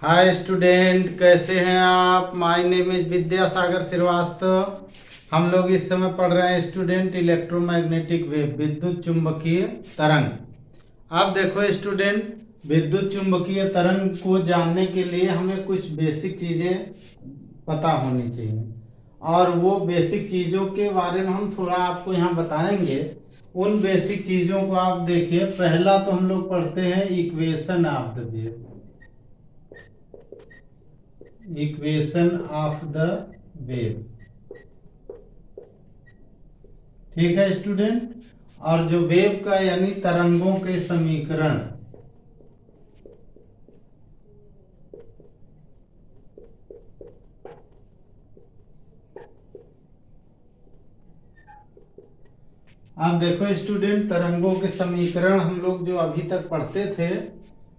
Hi student, कैसे हैं आप। My name is Vidyasagar Shrivastava. हम लोग इस समय पढ़ रहे हैं स्टूडेंट इलेक्ट्रोमैग्नेटिक वेव, विद्युत चुंबकीय तरंग। अब देखो स्टूडेंट, विद्युत चुंबकीय तरंग को जानने के लिए हमें कुछ बेसिक चीजें पता होनी चाहिए, और वो बेसिक चीजों के बारे में हम थोड़ा आपको यहाँ बताएंगे। उन बेसिक चीजों को आप देखिए। पहला तो हम लोग पढ़ते हैं equation of the wave, equation of the wave. ठीक है स्टूडेंट। और जो वेव का यानी तरंगों के समीकरण, आप देखो स्टूडेंट, तरंगों के समीकरण हम लोग जो अभी तक पढ़ते थे,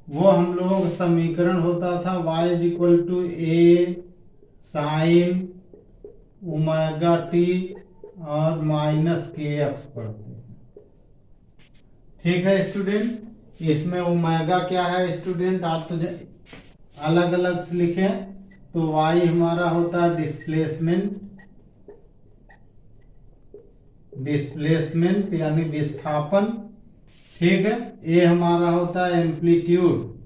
वो हम लोग समीकरण होता था y is equal to A sine omega T और माइनस के एक्स पढ़ते हैं। ठीक है स्टूडेंट। इसमें ओमेगा क्या है स्टूडेंट, आप तो अलग अलग से लिखें तो y हमारा होता है डिस्प्लेसमेंट, डिस्प्लेसमेंट यानी विस्थापन। ठीक है। ए हमारा होता है एम्पलीट्यूड,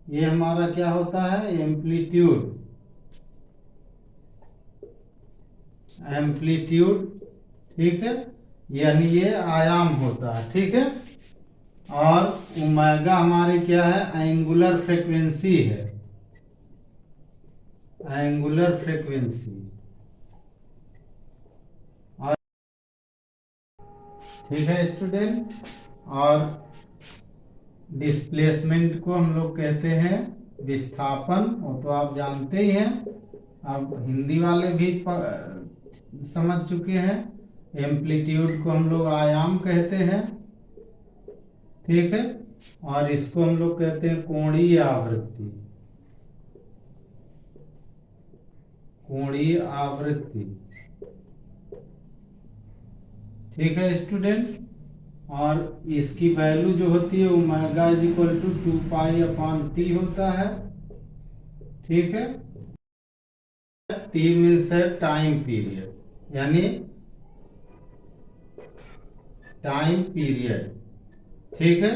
ये हमारा क्या होता है एम्पलीट्यूड, एम्पलीट्यूड। ठीक है, यानी ये आयाम होता है। ठीक है। और ओमेगा हमारी क्या है, एंगुलर फ्रीक्वेंसी है, एंगुलर फ्रीक्वेंसी। और ठीक है स्टूडेंट। और डिस्प्लेसमेंट को हम लोग कहते हैं विस्थापन, वो तो आप जानते ही हैं, अब हिंदी वाले भी समझ चुके हैं। एम्पलीट्यूड को हम लोग आयाम कहते हैं। ठीक है। और इसको हम लोग कहते हैं कोणीय आवृत्ति, कोणीय आवृत्ति। ठीक है स्टूडेंट। और इसकी वैल्यू जो होती है omega is equal to 2 pi upon T होता है। ठीक है। टी मीन्स है टाइम पीरियड, यानी टाइम पीरियड। ठीक है।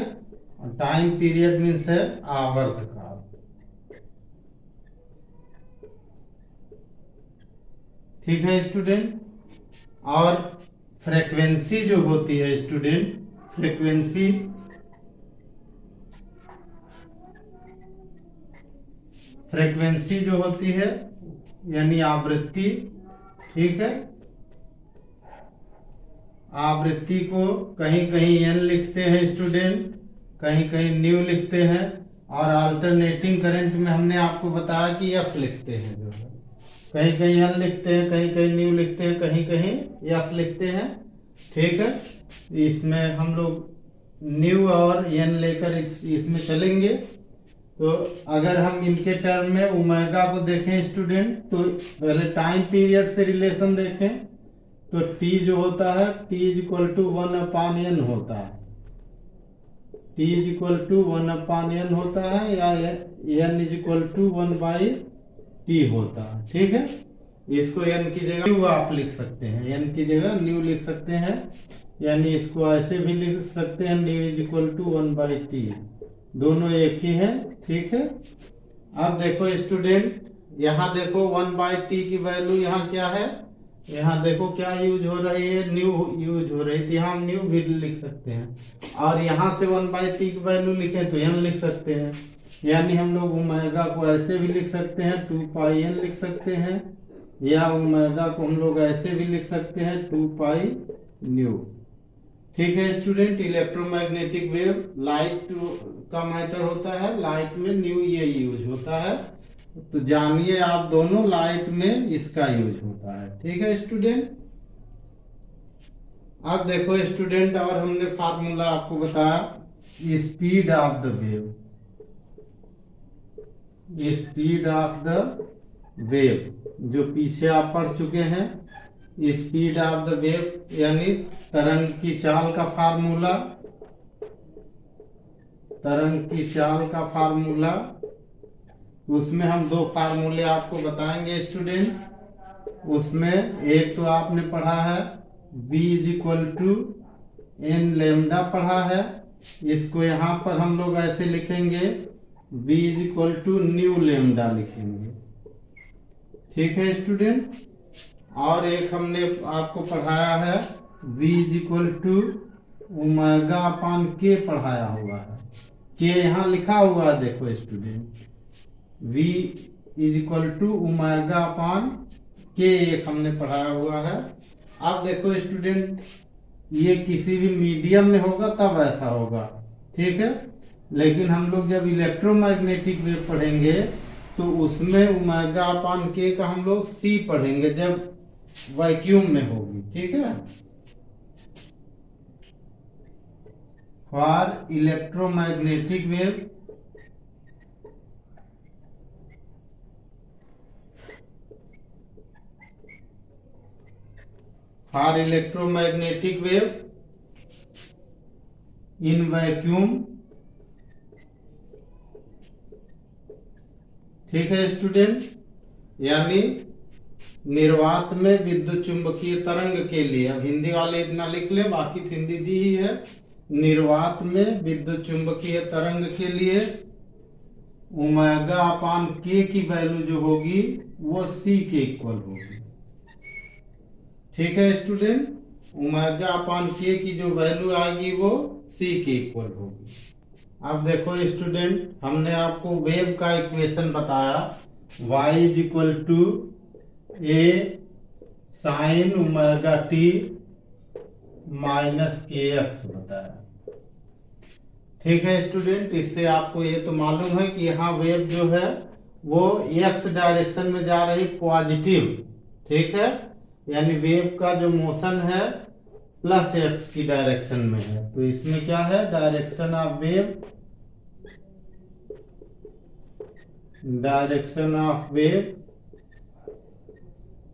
और टाइम पीरियड मीन्स है आवर्तकाल। ठीक है स्टूडेंट। और फ्रीक्वेंसी जो होती है स्टूडेंट, फ्रीक्वेंसी फ्रीक्वेंसी जो होती है यानी आवृत्ति। ठीक है। आवृत्ति को कहीं कहीं एन लिखते हैं स्टूडेंट, कहीं कहीं न्यू लिखते हैं, और अल्टरनेटिंग करंट में हमने आपको बताया कि एफ लिखते हैं। जो है कहीं कहीं एन लिखते हैं, कहीं कहीं न्यू लिखते हैं, कहीं कहीं एफ लिखते हैं। ठीक है। इसमें हम लोग न्यू और एन लेकर इसमें चलेंगे। तो अगर हम इनके टर्म में ओमेगा को देखें स्टूडेंट, तो पहले टाइम पीरियड से रिलेशन देखें तो t जो होता है t is equal to 1/n होता है, t is equal to 1/n होता है, या n is equal to 1/t होता है। ठीक है। इसको n की जगह न्यू आप लिख सकते हैं, n की जगह न्यू लिख सकते हैं, यानी इसको ऐसे भी लिख सकते हैं new is equal to 1/t, दोनों एक ही हैं। ठीक है। अब देखो स्टूडेंट, यहाँ देखो 1/t की वैल्यू यहाँ क्या है, यहाँ देखो क्या यूज हो रही है, न्यू यूज हो रही थी, हम न्यू भी लिख सकते हैं। और यहाँ से 1/t की वैल्यू लिखें तो n लिख सकते हैं, यानी हम लोग ओमेगा को ऐसे भी लिख सकते हैं 2 पाई n लिख सकते हैं, या ओमेगा को हम लोग ऐसे भी लिख सकते हैं 2 पाई न्यू। ठीक है स्टूडेंट। इलेक्ट्रोमैग्नेटिक वेव लाइट का मैटर होता है, लाइट में न्यू ये यूज होता है, तो जानिए आप दोनों, लाइट में इसका यूज होता है। ठीक है स्टूडेंट। अब देखो स्टूडेंट, और हमने फार्मूला आपको बताया speed of the wave, speed of the wave जो पीछे आप पढ़ चुके हैं। स्पीड ऑफ द वेव यानी तरंग की चाल का फार्मूला, तरंग की चाल का फार्मूला उसमें हम दो फार्मूले आपको बताएंगे स्टूडेंट। उसमें एक तो आपने पढ़ा है v is equal to N lambda पढ़ा है, इसको यहाँ पर हम लोग ऐसे लिखेंगे v is equal to nu lambda लिखेंगे। ठीक है स्टूडेंट। और एक हमने आपको पढ़ाया है v is equal to omega upon के पढ़ाया हुआ है। के यहाँ लिखा हुआ है, देखो student, v is equal to omega upon के एक हमने पढ़ाया हुआ है। अब देखो स्टूडेंट, ये किसी भी मीडियम में होगा तब ऐसा होगा, ठीक है। लेकिन हम लोग जब इलेक्ट्रोमैग्नेटिक वेव पढ़ेंगे तो उसमें ओमेगा अपान के का हम लोग सी पढ़ेंगे जब वैक्यूम में होगी, ठीक है। For electromagnetic wave in vacuum, ठीक है स्टूडेंट। यानी निर्वात में विद्युत चुंबकीय तरंग के लिए, अब हिंदी वाले इतना लिख ले, बाकी तो हिंदी दी ही है। निर्वात में विद्युत चुंबकीय तरंग के लिए ओमेगा अपान के की वैल्यू जो होगी वो सी के इक्वल होगी, ठीक है स्टूडेंट। ओमेगा अपान के की जो वैल्यू आएगी वो सी के इक्वल होगी। अब देखो स्टूडेंट, हमने आपको वेव का इक्वेशन बताया, y is equal to A sine omega T minus के एक्स बताया, ठीक है स्टूडेंट। इससे आपको ये तो मालूम है कि यहाँ वेव जो है वो एक्स डायरेक्शन में जा रही पॉजिटिव, ठीक है। यानी वेव का जो मोशन है प्लस एक्स की डायरेक्शन में है, तो इसमें क्या है, direction of wave, direction of wave,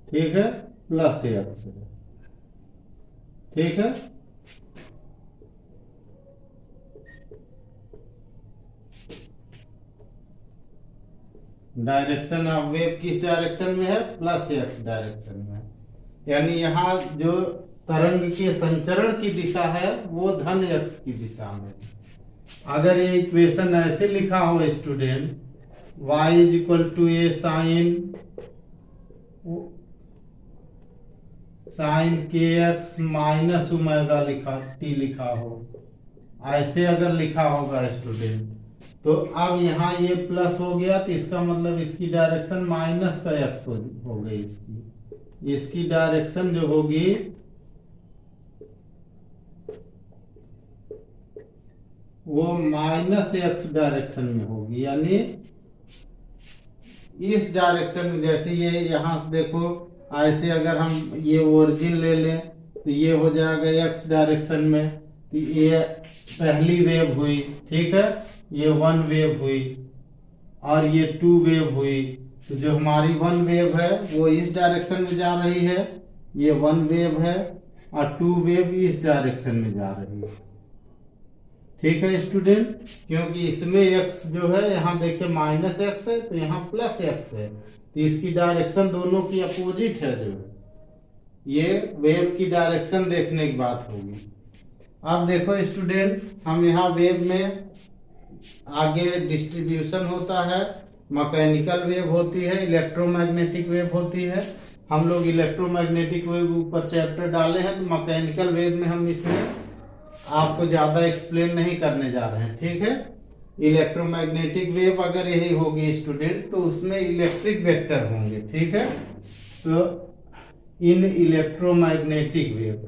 ठीक है, प्लस एक्स है, ठीक है। डायरेक्शन ऑफ वेव किस डायरेक्शन में है, प्लस एक्स डायरेक्शन में है। यानी यहाँ जो तरंग के संचरण की दिशा है वो धन एक्स की दिशा में। अगर ये इक्वेशन ऐसे लिखा हो student, y is equal to A sine K X minus omega T लिखा हो, ऐसे अगर लिखा होगा स्टूडेंट, तो अब यहाँ ये प्लस हो गया तो इसका मतलब इसकी डायरेक्शन माइनस का एक्स हो गई। इसकी डायरेक्शन जो होगी वो माइनस एक्स डायरेक्शन में होगी। यानी इस डायरेक्शन में, जैसे ये यहाँ से देखो, ऐसे अगर हम ये ओरिजिन ले लें तो ये हो जाएगा एक्स डायरेक्शन में, तो ये पहली वेव हुई, ठीक है, ये वन वेव हुई और ये टू वेव हुई। तो जो हमारी वन वेव है वो इस डायरेक्शन में जा रही है, ये वन वेव है, और टू वेव इस डायरेक्शन में जा रही है, ठीक है स्टूडेंट। क्योंकि इसमें x जो है, यहाँ देखिए माइनस एक्स है तो यहाँ प्लस एक्स है, तो इसकी डायरेक्शन दोनों की अपोजिट है। जो ये वेव की डायरेक्शन देखने की बात होगी। अब देखो स्टूडेंट, हम यहाँ वेव में आगे डिस्ट्रीब्यूशन होता है, मैकेनिकल वेव होती है, इलेक्ट्रोमैग्नेटिक वेव होती है। हम लोग इलेक्ट्रोमैग्नेटिक वेव ऊपर चैप्टर डाले हैं, तो मैकेनिकल वेव में हम इसमें आपको ज्यादा एक्सप्लेन नहीं करने जा रहे हैं, ठीक है। इलेक्ट्रोमैग्नेटिक वेव अगर यही होगी स्टूडेंट, तो उसमें इलेक्ट्रिक वेक्टर होंगे, ठीक है। तो इन इलेक्ट्रोमैग्नेटिक वेव,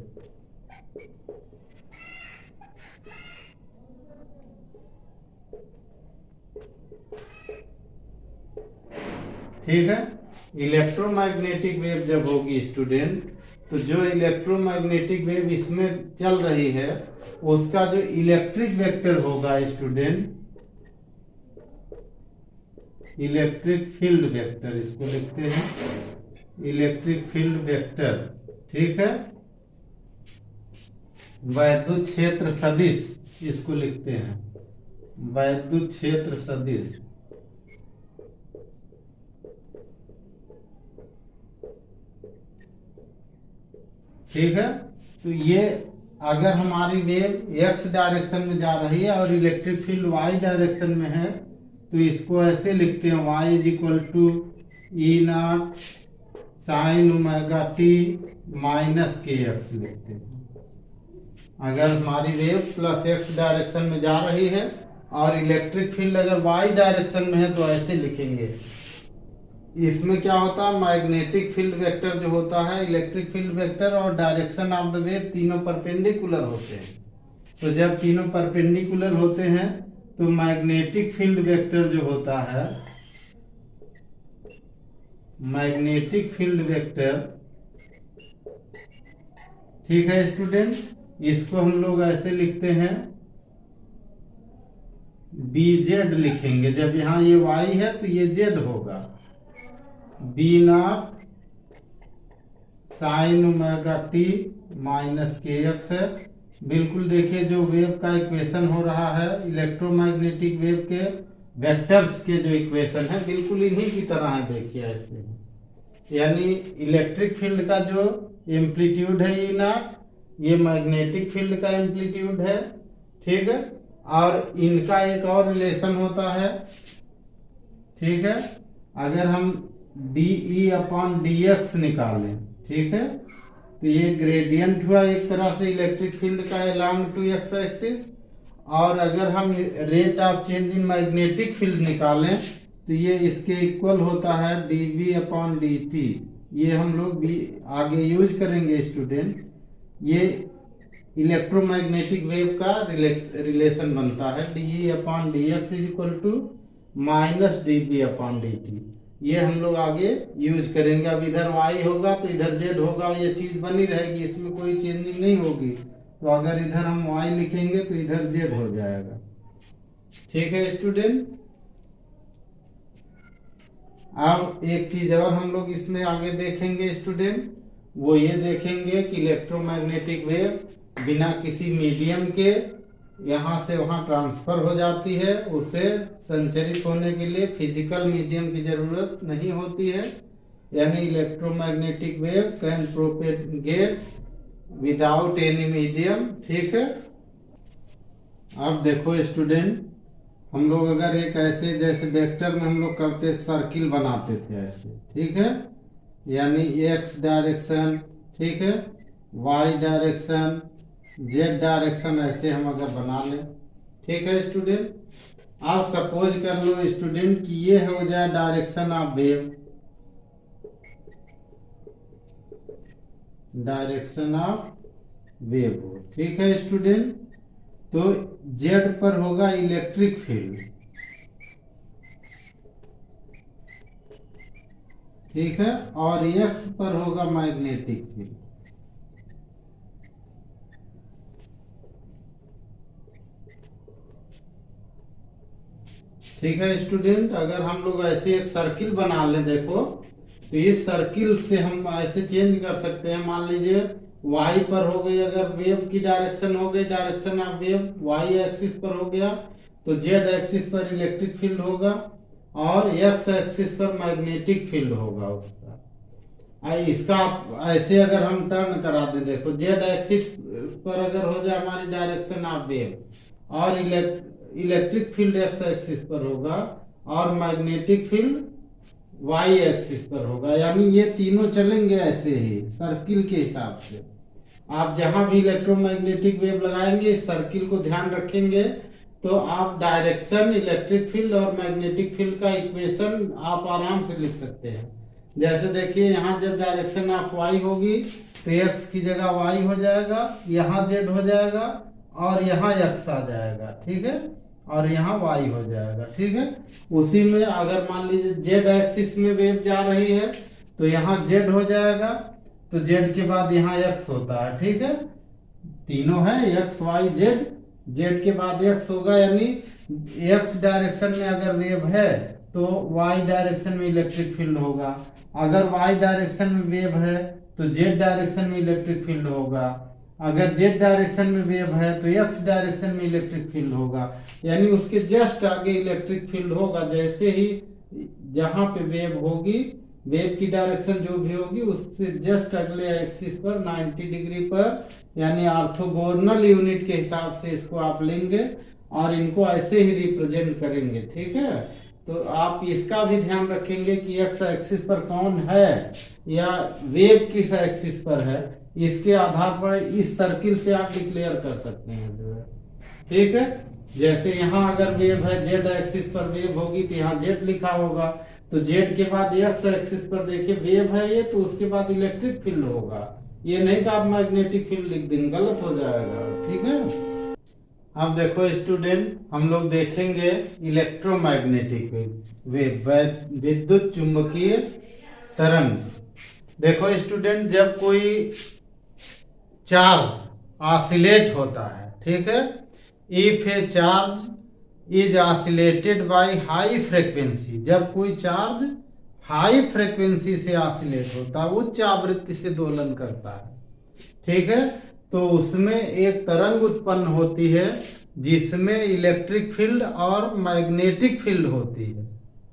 ठीक है, इलेक्ट्रोमैग्नेटिक वेव जब होगी स्टूडेंट, तो जो इलेक्ट्रोमैग्नेटिक वेव इसमें चल रही है उसका जो इलेक्ट्रिक वेक्टर होगा स्टूडेंट, इलेक्ट्रिक फील्ड वेक्टर इसको लिखते हैं, इलेक्ट्रिक फील्ड वेक्टर, ठीक है। वैद्युत क्षेत्र सदिश इसको लिखते हैं, वैद्युत क्षेत्र सदिश, ठीक है। तो ये अगर हमारी वेव एक्स डायरेक्शन में जा रही है और इलेक्ट्रिक फील्ड वाई डायरेक्शन में है तो इसको ऐसे लिखते हैं, y is equal to E naught sine omega T minus के एक्स लिखते हैं। अगर हमारी वेव प्लस एक्स डायरेक्शन में जा रही है और इलेक्ट्रिक फील्ड अगर वाई डायरेक्शन में है तो ऐसे लिखेंगे। इसमें क्या होता है, मैग्नेटिक फील्ड वेक्टर जो होता है, इलेक्ट्रिक फील्ड वेक्टर और डायरेक्शन ऑफ द वेव तीनों परपेंडिकुलर होते हैं। तो जब तीनों परपेंडिकुलर होते हैं तो मैग्नेटिक फील्ड वेक्टर जो होता है, मैग्नेटिक फील्ड वेक्टर, ठीक है स्टूडेंट, इसको हम लोग ऐसे लिखते हैं, BZ लिखेंगे। जब यहाँ ये y है तो ये z होगा, B not sine omega T minus के एक्स है। बिल्कुल देखिए जो वेव का इक्वेशन हो रहा है, इलेक्ट्रोमैग्नेटिक वेव के वेक्टर्स के जो इक्वेशन है बिल्कुल इन्हीं की तरह है। देखिए ऐसे, यानी इलेक्ट्रिक फील्ड का जो एम्पलीट्यूड है ई नॉट, ये मैग्नेटिक फील्ड का एम्पलीट्यूड है, ठीक है। और इनका एक और रिलेशन होता है, ठीक है। अगर हम dE अपॉन dx निकालें, ठीक है, तो ये ग्रेडियंट हुआ एक तरह से इलेक्ट्रिक फील्ड का अलोंग टू एक्स एक्सिस। और अगर हम rate of change in magnetic field निकालें तो ये इसके इक्वल होता है dV अपॉन dt। ये हम लोग भी आगे यूज करेंगे स्टूडेंट। ये इलेक्ट्रोमैग्नेटिक वेव का रिलेशन बनता है, dE upon dx is equal to minus dV upon dt। ये हम लोग आगे यूज करेंगे। अब इधर y होगा तो इधर z होगा, ये चीज बनी रहेगी, इसमें कोई चेंजिंग नहीं होगी। तो अगर इधर हम y लिखेंगे तो इधर z हो जाएगा, ठीक है स्टूडेंट। अब एक चीज और हम लोग इसमें आगे देखेंगे स्टूडेंट, वो ये देखेंगे कि इलेक्ट्रोमैग्नेटिक वेव बिना किसी मीडियम के यहाँ से वहाँ ट्रांसफर हो जाती है। उसे संचरित होने के लिए फिजिकल मीडियम की जरूरत नहीं होती है, यानी electromagnetic wave can propagate without any medium, ठीक है। अब देखो स्टूडेंट, हम लोग अगर एक ऐसे जैसे वेक्टर में हम लोग करते सर्किल बनाते थे ऐसे, ठीक है, यानी एक्स डायरेक्शन, ठीक है, वाई डायरेक्शन, जेड डायरेक्शन, ऐसे हम अगर बना लें, ठीक है स्टूडेंट। आप सपोज कर लो स्टूडेंट कि ये हो जाए direction of wave, direction of wave हो, ठीक है स्टूडेंट। तो जेड पर होगा इलेक्ट्रिक फील्ड, ठीक है, और एक्स पर होगा मैग्नेटिक फील्ड, ठीक है स्टूडेंट। अगर हम लोग ऐसे एक सर्किल बना लें, देखो तो इस सर्किल से हम ऐसे चेंज कर सकते हैं। मान लीजिए y पर हो गई, अगर वेव की डायरेक्शन हो गई, direction of wave y axis पर हो गया तो z एक्सिस पर इलेक्ट्रिक फील्ड होगा और x एक्सिस पर मैग्नेटिक फील्ड होगा उसका। इसका ऐसे अगर हम टर्न करा दें, देखो z एक्सिस पर अगर हो जाए हमारी डायरेक्शन ऑफ वेव और इलेक्ट्रिक फील्ड x एक्सिस पर होगा और मैग्नेटिक फील्ड y एक्सिस पर होगा, यानी ये तीनों चलेंगे ऐसे ही सर्किल के हिसाब से। आप जहां भी इलेक्ट्रोमैग्नेटिक वेव लगाएंगे इस सर्किल को ध्यान रखेंगे तो आप डायरेक्शन, इलेक्ट्रिक फील्ड और मैग्नेटिक फील्ड का इक्वेशन आप आराम से लिख सकते हैं। जैसे देखिए यहाँ जब डायरेक्शन ऑफ y होगी तो x की जगह y हो जाएगा, यहाँ z हो जाएगा और यहाँ x आ जाएगा, ठीक है, और यहाँ y हो जाएगा, ठीक है। उसी में अगर मान लीजिए z एक्सिस में वेव जा रही है तो यहाँ z हो जाएगा, तो z के बाद यहाँ x होता है, ठीक है, तीनों है x y z, z के बाद x होगा, यानी x डायरेक्शन में अगर वेव है तो y डायरेक्शन में इलेक्ट्रिक फील्ड होगा, अगर y डायरेक्शन में वेव है तो z डायरेक्शन में इलेक्ट्रिक फील्ड होगा, अगर z डायरेक्शन में वेव है तो x डायरेक्शन में इलेक्ट्रिक फील्ड होगा, यानी उसके जस्ट आगे इलेक्ट्रिक फील्ड होगा। जैसे ही जहां पे वेव होगी वेव की डायरेक्शन जो भी होगी उससे जस्ट अगले एक्सिस पर 90 डिग्री पर, यानी ऑर्थोगोनल यूनिट के हिसाब से इसको आप लेंगे और इनको ऐसे ही रिप्रेजेंट करेंगे। ठीक है, तो आप इसका भी ध्यान रखेंगे कि एक्स एक्सिस पर कौन है या वेव किस एक्सिस पर है, इसके आधार पर इस सर्किल से आप डिक्लेयर कर सकते हैं जो है। ठीक है, जैसे यहाँ अगर वेव है जेड एक्सिस पर वेव होगी तो यहाँ जेड लिखा होगा, तो जेड के बाद एक्स एक्सिस पर देखिए वेव है ये, तो उसके बाद इलेक्ट्रिक फील्ड होगा। ये नहीं कि आप मैग्नेटिक फील्ड लिख देंगे, गलत हो जाएगा। ठीक है, अब देखो स्टूडेंट, हम लोग देखेंगे इलेक्ट्रोमैग्नेटिक वेव, विद्युत चुंबकीय तरंग। देखो स्टूडेंट, जब कोई चार्ज ऑसिलेट होता है, ठीक है, if a charge is oscillated by high frequency, जब कोई चार्ज हाई फ्रीक्वेंसी से ऑसिलेट होता है, उच्च आवृत्ति से दोलन करता है, ठीक है, तो उसमें एक तरंग उत्पन्न होती है जिसमें इलेक्ट्रिक फील्ड और मैग्नेटिक फील्ड होती है।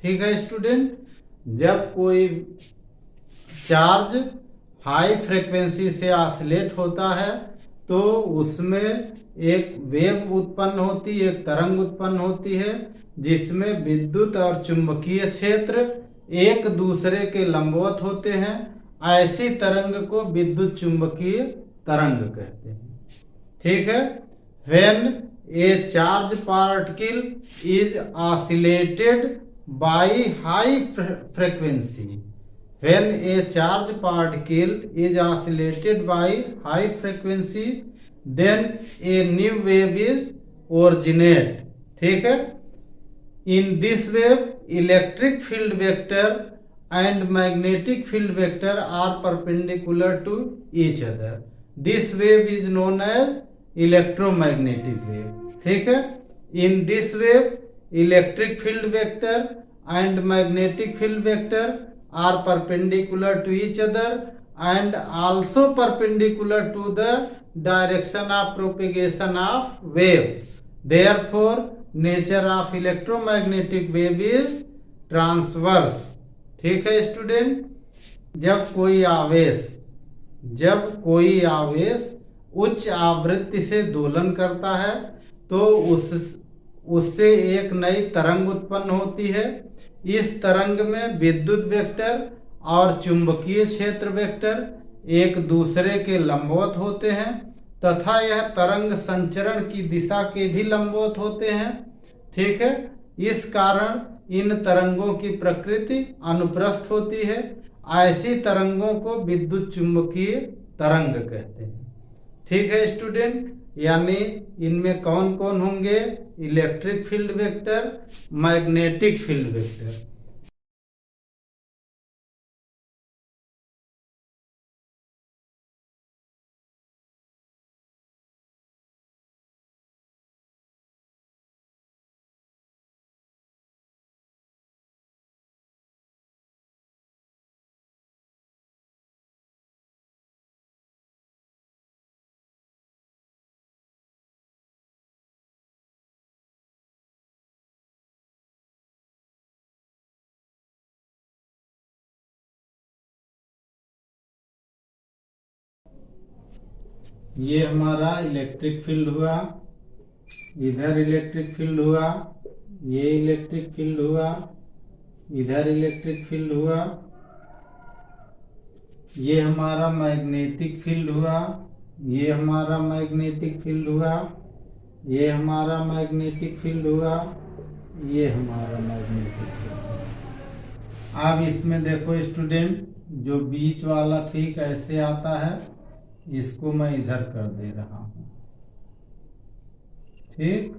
ठीक है स्टूडेंट, जब कोई चार्ज हाई फ्रीक्वेंसी से ऑसिलेट होता है तो उसमें एक वेव उत्पन्न होती है, एक तरंग उत्पन्न होती है जिसमें विद्युत और चुंबकीय क्षेत्र एक दूसरे के लंबवत होते हैं। ऐसी तरंग को विद्युत चुंबकीय तरंग कहते हैं। ठीक है, when a charge particle is oscillated by high frequency, when a charge particle is oscillated by high frequency, then a new wave is originate। ठीक है, in this wave electric field vector and magnetic field vector are perpendicular to each other, this wave is known as electromagnetic wave। ठीक है, in this wave electric field vector and magnetic field vector are perpendicular to each other and also perpendicular to the direction of propagation of wave, therefore nature of electromagnetic wave is transverse। ठीक है student, जब कोई आवेश उच्च आवृत्ति से दोलन करता है तो उससे एक नई तरंग उत्पन्न होती है। इस तरंग में विद्युत वेक्टर और चुंबकीय क्षेत्र वेक्टर एक दूसरे के लंबवत होते हैं तथा यह तरंग संचरण की दिशा के भी लंबवत होते हैं। ठीक है, इस कारण इन तरंगों की प्रकृति अनुप्रस्थ होती है। ऐसी तरंगों को विद्युत चुंबकीय तरंग कहते हैं। ठीक है स्टूडेंट, यानी इनमें कौन कौन होंगे? Electric field vector, magnetic field vector. ये हमारा इलेक्ट्रिक फील्ड हुआ, इधर इलेक्ट्रिक फील्ड हुआ, ये इलेक्ट्रिक फील्ड हुआ, इधर इलेक्ट्रिक फील्ड हुआ, ये हमारा मैग्नेटिक फील्ड हुआ, ये हमारा मैग्नेटिक फील्ड हुआ, ये हमारा मैग्नेटिक फील्ड हुआ, ये हमारा मैग्नेटिक फील्ड हुआ। अब इसमें देखो स्टूडेंट, जो बीच वाला ठीक ऐसे आता है, इसको मैं इधर कर दे रहा हूं। ठीक,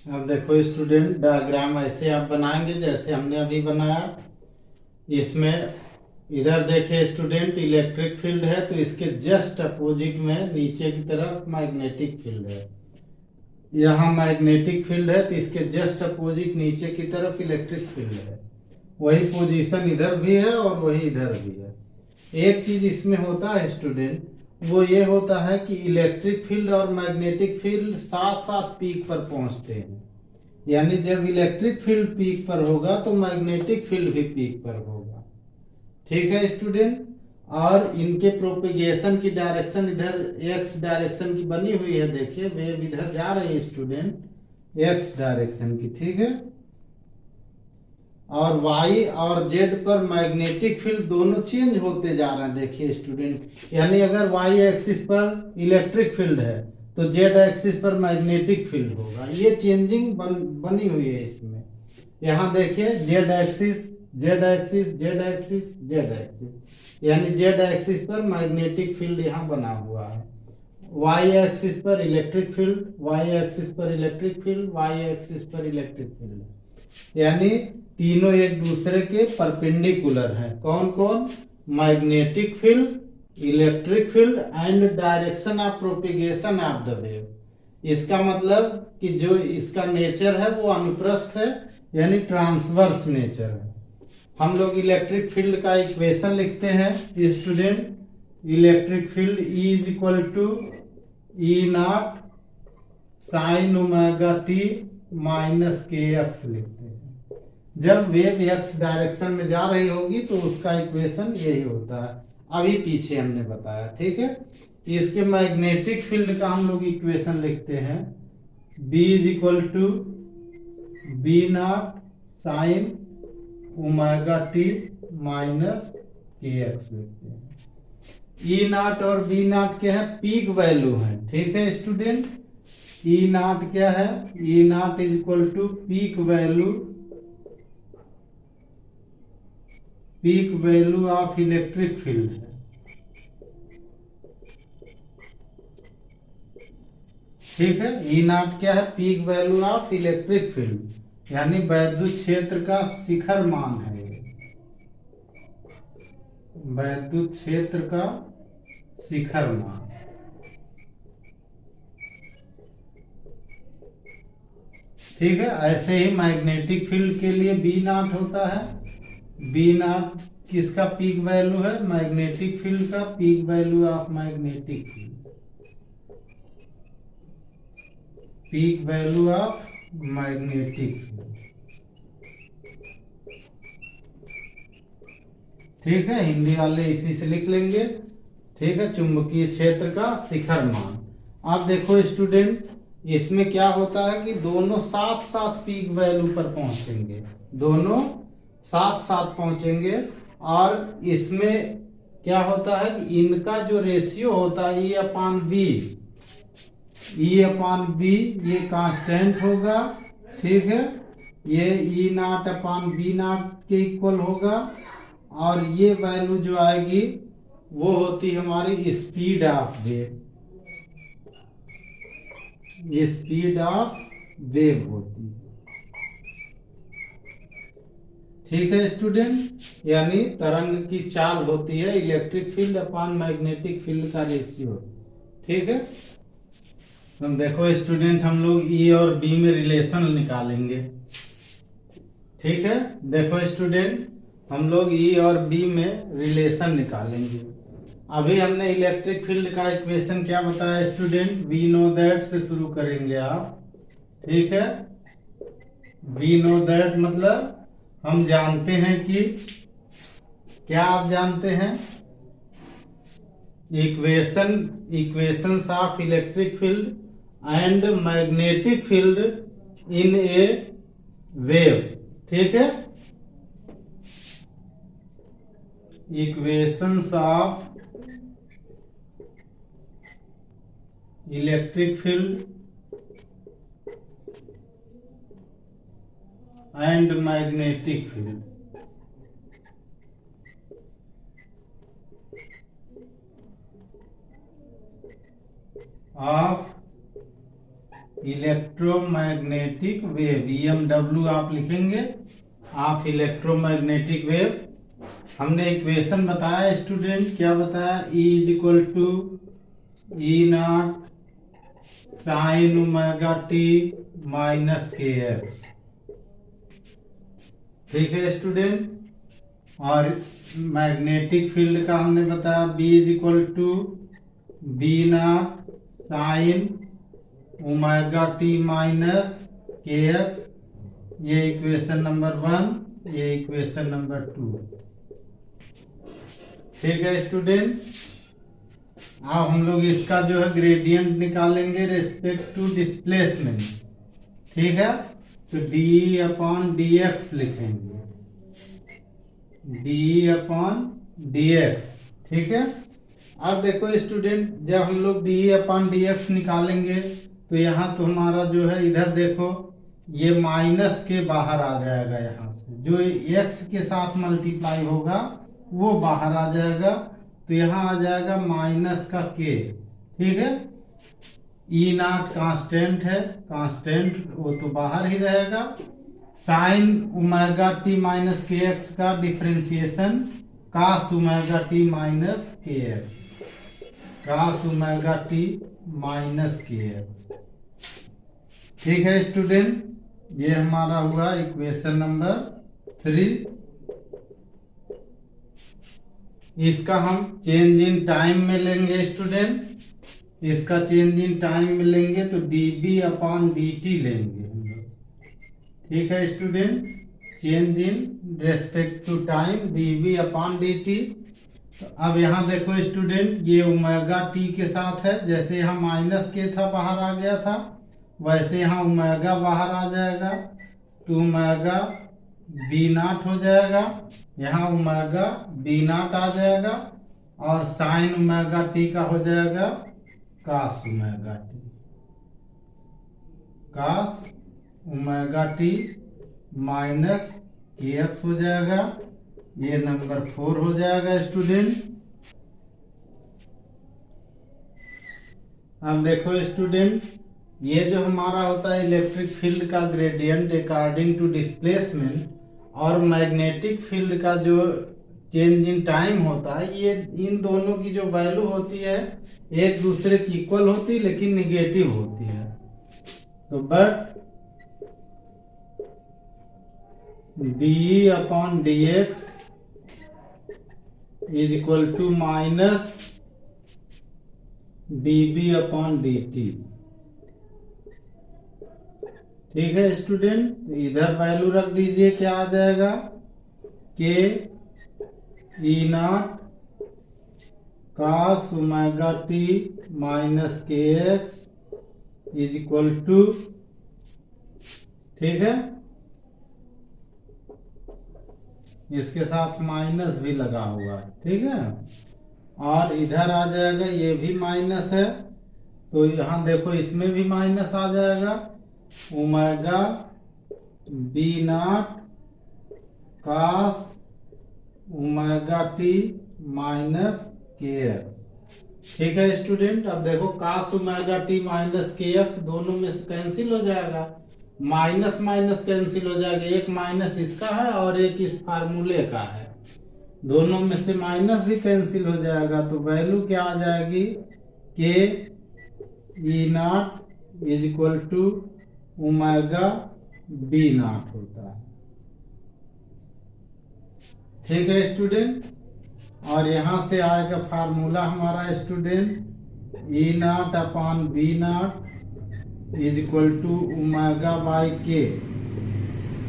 अब देखो स्टूडेंट, डायग्राम ऐसे आप बनाएंगे जैसे हमने अभी बनाया। इसमें इधर देखिए स्टूडेंट, इलेक्ट्रिक फील्ड है तो इसके जस्ट अपोजिट में नीचे की तरफ मैग्नेटिक फील्ड है। यहाँ मैग्नेटिक फील्ड है तो इसके जस्ट अपोजिट नीचे की तरफ इलेक्ट्रिक फील्ड है। वही पोजीशन इधर भी है और वही इधर भी है। एक चीज इसमें होता है स्टूडेंट, वो ये होता है कि इलेक्ट्रिक फील्ड और मैग्नेटिक फील्ड साथ साथ पीक पर पहुंचते हैं। यानी जब इलेक्ट्रिक फील्ड पीक पर होगा तो मैग्नेटिक फील्ड भी पीक पर होगा। ठीक है स्टूडेंट। और इनके प्रोपेगेशन की डायरेक्शन इधर एक्स डायरेक्शन की बनी हुई है। देखिए वेव इधर जा रही है स्टूडेंट, एक्स डायरेक्शन की। ठीक है। और वाई और जेड पर मैग्नेटिक फील्ड दोनों चेंज होते जा रहे हैं। देखिए स्टूडेंट, यानी अगर वाई एक्सिस पर इलेक्ट्रिक फील्ड है तो जेड एक्सिस पर मैग्नेटिक फील्ड होगा। ये चेंजिंग बनी हुई है इसमें। यहाँ देखिए Z axis, Z axis, Z axis, Z axis, यानी जेड एक्सिस पर मैग्नेटिक फील्ड यहाँ बना हुआ है। वाई एक्सिस पर इलेक्ट्रिक फील्ड, वाई एक्सिस पर इलेक्ट्रिक फील्ड, वाई एक्सिस पर इलेक्ट्रिक फील्ड, यानी तीनों एक दूसरे के परपेंडिकुलर हैं। कौन कौन? Magnetic field, electric field and direction of propagation of the wave. इसका मतलब कि जो इसका नेचर है वो अनुप्रस्थ है, यानी ट्रांसवर्स नेचर है। हम लोग इलेक्ट्रिक फील्ड का इक्वेशन लिखते हैं student. Electric field E is equal to E0 sine omega T minus के एक्स लिखते हैं। जब वेव एक्स डायरेक्शन में जा रही होगी तो उसका इक्वेशन यही होता है, अभी पीछे हमने बताया। ठीक है। इसके मैग्नेटिक फील्ड का हम लोग इक्वेशन लिखते हैं B is equal to B0 sine omega T minus के एक्स लिखते हैं। E0 और B0 क्या है? पीक वैल्यू है। ठीक है स्टूडेंट। E0 क्या है? E0 is equal to peak value of electric field है। ठीक है। E0 क्या है? Peak value of electric field, यानी वैद्युत क्षेत्र का शिखर मान है। वैद्युत क्षेत्र का शिखर मान। ठीक है। ऐसे ही मैग्नेटिक फील्ड के लिए B0 होता है। B0 किसका पीक वैल्यू है? मैग्नेटिक फील्ड का peak value of magnetic field, peak value of magnetic field. ठीक है। हिंदी वाले इसी से लिख लेंगे। ठीक है। चुंबकीय क्षेत्र का शिखर मान। आप देखो स्टूडेंट, इसमें क्या होता है कि दोनों साथ साथ पीक वैल्यू पर पहुंचेंगे, दोनों साथ साथ पहुंचेंगे। और इसमें क्या होता है कि इनका जो रेशियो होता है E अपान बी, E अपान बी ये कांस्टेंट होगा। ठीक है। ये E0 अपान B0 के इक्वल होगा। और ये वैल्यू जो आएगी वो होती हमारी स्पीड ऑफ वेव, ये स्पीड ऑफ वेव होती है। ठीक है स्टूडेंट, यानी तरंग की चाल होती है इलेक्ट्रिक फील्ड अपान मैग्नेटिक फील्ड का रेशियो। ठीक है। हम देखो स्टूडेंट, हम लोग E और B में रिलेशन निकालेंगे। ठीक है। देखो स्टूडेंट, हम लोग E और B में रिलेशन निकालेंगे। अभी हमने इलेक्ट्रिक फील्ड का इक्वेशन क्या बताया स्टूडेंट? वी नो दैट से शुरू करेंगे आप। ठीक है। वी नो दैट मतलब हम जानते हैं कि, क्या आप जानते हैं? Equations of electric field and magnetic field in a wave. ठीक है। Equations of electric field and magnetic field of electromagnetic wave, EMW आप लिखेंगे, आप इलेक्ट्रोमैग्नेटिक वेव। हमने इक्वेशन बताया स्टूडेंट, क्या बताया, E equal to E0 sine omega T minus के एक्स। ठीक है स्टूडेंट। और मैग्नेटिक फील्ड का हमने बताया B equal to B0 sine omega T minus के एक्स। ये इक्वेशन नंबर 1, ये इक्वेशन नंबर 2। ठीक है स्टूडेंट। अब हम लोग इसका जो है ग्रेडियंट निकालेंगे रेस्पेक्ट टू डिस्प्लेसमेंट। ठीक है, तो डी अपॉन डी एक्स लिखेंगे, डी अपॉन डी एक्स। ठीक है। अब देखो स्टूडेंट, जब हम लोग डी अपॉन डी एक्स निकालेंगे तो यहाँ तो हमारा जो है, इधर देखो ये माइनस के बाहर आ जाएगा, यहाँ से जो एक्स के साथ मल्टीप्लाई होगा वो बाहर आ जाएगा, तो यहाँ आ जाएगा माइनस का के। ठीक है। ई नॉट कांस्टेंट है, कांस्टेंट वो तो बाहर ही रहेगा। साइन ओमेगा टी माइनस के एक्स का differentiation cos omega T minus के x, cos omega T minus के एक्स। ठीक है स्टूडेंट, ये हमारा हुआ इक्वेशन नंबर 3। इसका हम चेंज इन टाइम में लेंगे स्टूडेंट, इसका चेंज इन टाइम में लेंगे तो dB अपॉन dt लेंगे हम लोग। ठीक है student, change in respect to time dB upon dt। तो अब यहाँ देखो स्टूडेंट, ये ओमेगा टी के साथ है, जैसे यहाँ माइनस के था बाहर आ गया था, वैसे यहाँ ओमेगा बाहर आ जाएगा, तो ओमेगा बी नॉट हो जाएगा, यहाँ ओमेगा बी नॉट आ जाएगा, और साइन ओमेगा टी का हो जाएगा cos omega t, cos omega T minus के एक्स हो जाएगा। ये नंबर 4 हो जाएगा स्टूडेंट। अब देखो स्टूडेंट, ये जो हमारा होता है इलेक्ट्रिक फील्ड का ग्रेडियंट अकॉर्डिंग टू डिस्प्लेसमेंट, और मैग्नेटिक फील्ड का जो चेंज इन टाइम होता है, ये इन दोनों की जो वैल्यू होती है एक दूसरे की इक्वल होती है लेकिन निगेटिव होती है। तो but d upon d x is equal to minus dB upon dt। ठीक है स्टूडेंट, इधर वैल्यू रख दीजिए, क्या आ जाएगा, k E naught cos omega T minus के एक्स इज इक्वल टू, ठीक है, इसके साथ माइनस भी लगा हुआ है। ठीक है, और इधर आ जाएगा, ये भी माइनस है, तो यहाँ देखो इसमें भी माइनस आ जाएगा, omega B naught cos omega T minus के एक्स। ठीक है स्टूडेंट, अब देखो कास ओमेगा टी माइनस के एक्स दोनों में से कैंसिल हो जाएगा, माइनस माइनस कैंसिल हो जाएगा, एक माइनस इसका है और एक इस फार्मूले का है, दोनों में से माइनस भी कैंसिल हो जाएगा, तो वैल्यू क्या आ जाएगी, k E naught is equal to omega B naught होता है। ठीक है स्टूडेंट, और यहां से आएगा फार्मूला हमारा student, e naught upon b naught is equal to omega by k,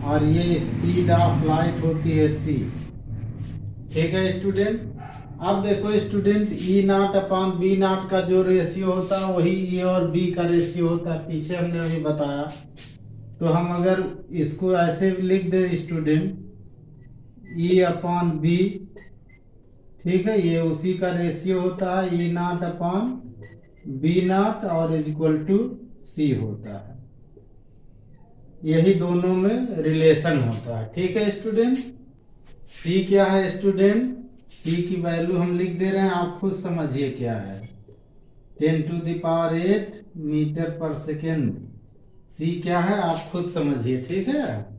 और ये स्पीड ऑफ लाइट होती है c। ठीक है स्टूडेंट, अब देखो student, e naught upon b naught का जो रेशियो होता है वही ए और बी का रेशियो होता है, पीछे हमने वही बताया। तो हम अगर इसको ऐसे लिख दे स्टूडेंट, ई अपॉन बी, ठीक है, ये उसी का रेशियो होता है, E naught upon b not और इज इक्वल टू सी होता है, यही दोनों में रिलेशन होता है। ठीक है स्टूडेंट, सी क्या है स्टूडेंट, सी की वैल्यू हम लिख दे रहे हैं, आप खुद समझिए क्या है, 10⁸ मीटर पर सेकेंड सी क्या है आप खुद समझिए, ठीक है।